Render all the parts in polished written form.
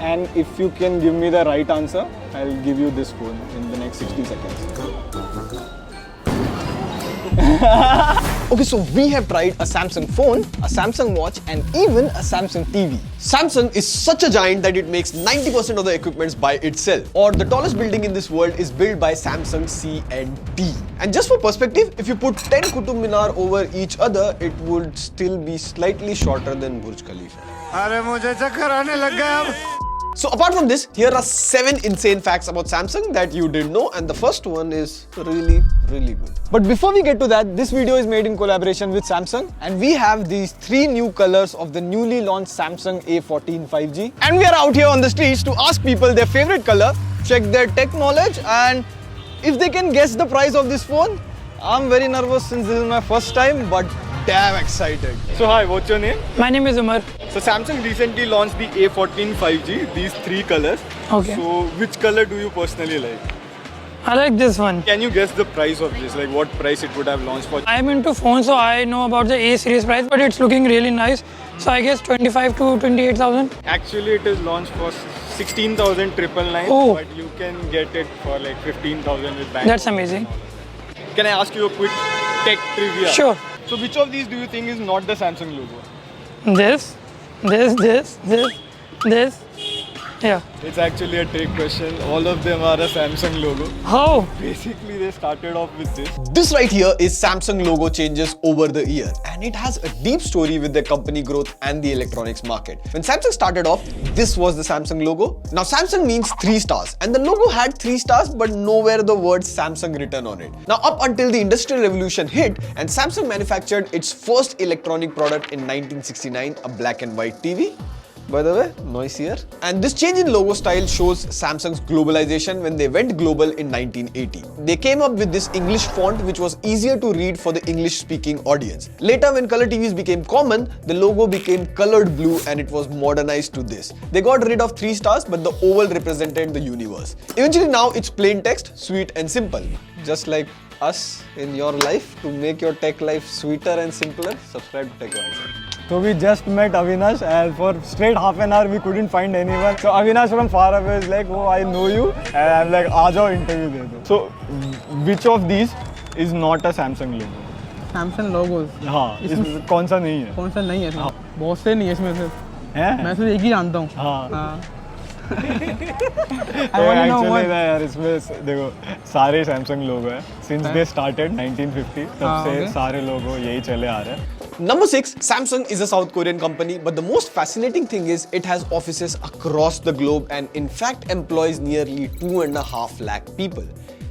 And if you can give me the right answer, I'll give you this phone in the next 60 seconds. Okay, so we have tried a Samsung phone, a Samsung watch, and even a Samsung TV. Samsung is such a giant that it makes 90% of the equipments by itself. Or the tallest building in this world is built by Samsung C&T. And just for perspective, if you put 10 Qutub Minar over each other, it would still be slightly shorter than Burj Khalifa. So apart from this, here are 7 insane facts about Samsung that you didn't know, and the first one is really good. But before we get to that, this video is made in collaboration with Samsung, and we have these 3 new colors of the newly launched Samsung A14 5G. And we are out here on the streets to ask people their favorite color, check their tech knowledge, and if they can guess the price of this phone. I'm very nervous since this is my first time, but damn excited. So hi, what's your name? My name is Umar. So Samsung recently launched the A14 5G, these 3 colors. Okay. So which color do you personally like? I like this one. Can you guess the price of this? Like what price it would have launched for? I'm into phones, so I know about the A series price, but it's looking really nice. So I guess 25 to 28,000. Actually, it is launched for 16,999, Oh. but you can get it for like 15,000 with bank. That's amazing. Can I ask you a quick tech trivia? Sure. So which of these do you think is not the Samsung logo? This. Yeah. It's actually a trick question. All of them are a Samsung logo. How? Basically, they started off with this. This right here is Samsung logo changes over the year, and it has a deep story with their company growth and the electronics market. When Samsung started off, this was the Samsung logo. Now Samsung means 3 stars, and the logo had 3 stars but nowhere the word Samsung written on it. Now up until the Industrial Revolution hit and Samsung manufactured its first electronic product in 1969, a black and white TV. By the way, noise here. And this change in logo style shows Samsung's globalization when they went global in 1980. They came up with this English font which was easier to read for the English-speaking audience. Later, when color TVs became common, the logo became colored blue and it was modernized to this. They got rid of 3 stars, but the oval represented the universe. Eventually now it's plain text, sweet and simple. Just like us in your life. To make your tech life sweeter and simpler, subscribe to TechWiser. So we just met Avinash, and for straight half an hour we couldn't find anyone. So Avinash from far away is like, oh, I know you, and I'm like, आ जाओ interview दे दो. So which of these is not a Samsung logo? Samsung logos हाँ, इसमें कौन सा नहीं है? कौन सा नहीं है इसमें? बहुत से नहीं है इसमें से. हैं? मैं सिर्फ एक ही जानता हूँ. हाँ. I want to know Actually what. ना यार, इसमें देखो सारे Samsung लोगो हैं. Since they started 1950, तब से okay. सारे लोगो यही चले आ रहे हैं. Number 6, Samsung is a South Korean company, but the most fascinating thing is it has offices across the globe and in fact employs nearly 2.5 lakh people.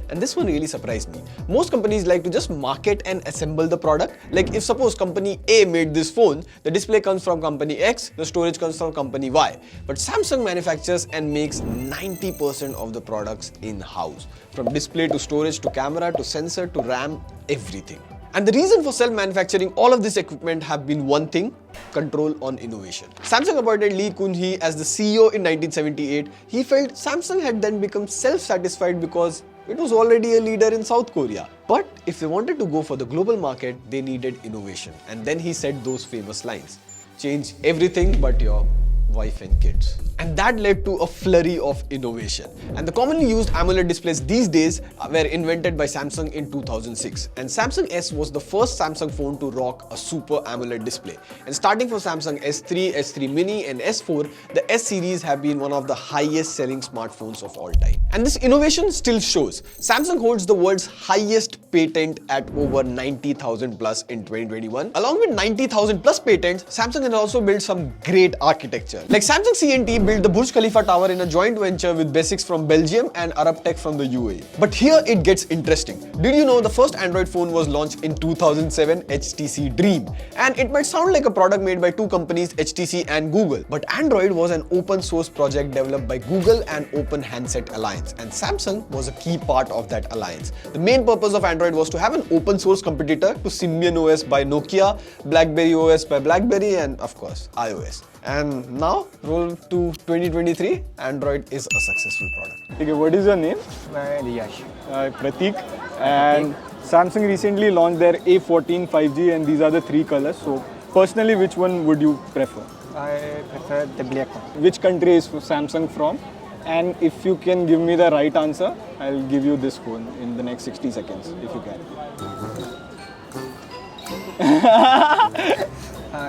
And this one really surprised me. Most companies like to just market and assemble the product. Like if suppose company A made this phone, the display comes from company X, the storage comes from company Y. But Samsung manufactures and makes 90% of the products in-house. From display to storage to camera to sensor to RAM, everything. And the reason for self-manufacturing all of this equipment have been one thing: control on innovation. Samsung appointed Lee Kun-hee as the CEO in 1978. He felt Samsung had then become self-satisfied because it was already a leader in South Korea. But if they wanted to go for the global market, they needed innovation. And then he said those famous lines: change everything but your wife and kids. And that led to a flurry of innovation. And the commonly used AMOLED displays these days were invented by Samsung in 2006. And Samsung S was the first Samsung phone to rock a Super AMOLED display. And starting from Samsung S3, S3 Mini and S4, the S series have been one of the highest selling smartphones of all time. And this innovation still shows. Samsung holds the world's highest patent at over 90,000 plus in 2021. Along with 90,000 plus patents, Samsung has also built some great architecture. Like Samsung C&T built the Burj Khalifa tower in a joint venture with Basics from Belgium and Arab Tech from the UAE. But here it gets interesting. Did you know the first Android phone was launched in 2007, HTC Dream? And it might sound like a product made by 2 companies, HTC and Google. But Android was an open source project developed by Google and Open Handset Alliance. And Samsung was a key part of that alliance. The main purpose of Android was to have an open source competitor to Symbian OS by Nokia, BlackBerry OS by BlackBerry, and of course iOS. And now, roll to 2023, Android is a successful product. Okay, what is your name? Liyash. Pratik. And Samsung recently launched their A14 5G, and these are the 3 colors. So personally, which one would you prefer? I prefer the black one. Which country is Samsung from? And if you can give me the right answer, I'll give you this phone in the next 60 seconds, if you can.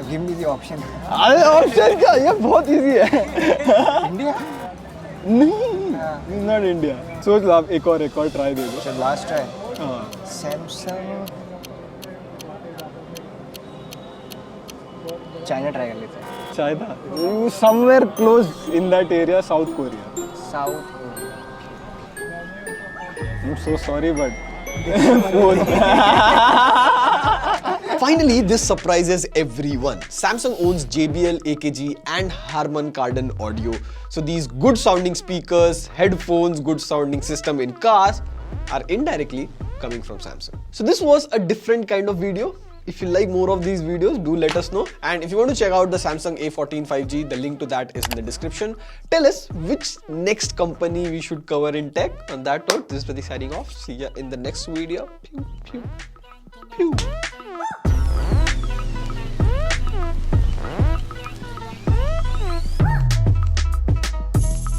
Give me the option. अरे option क्या ये बहुत easy है India? नहीं not India सोच लो आप एक और ट्राई दे दो So last try. हाँ Samsung. China try कर लेते हैं. China somewhere close in that area south Korea South. I am so sorry but Finally, this surprises everyone. Samsung owns JBL, AKG and Harman Kardon Audio. So these good sounding speakers, headphones, good sounding system in cars are indirectly coming from Samsung. So this was a different kind of video. If you like more of these videos, do let us know. And if you want to check out the Samsung A14 5G, the link to that is in the description. Tell us which next company we should cover in tech. On that note, this is Pratik signing off. See ya in the next video. Pew, pew, pew.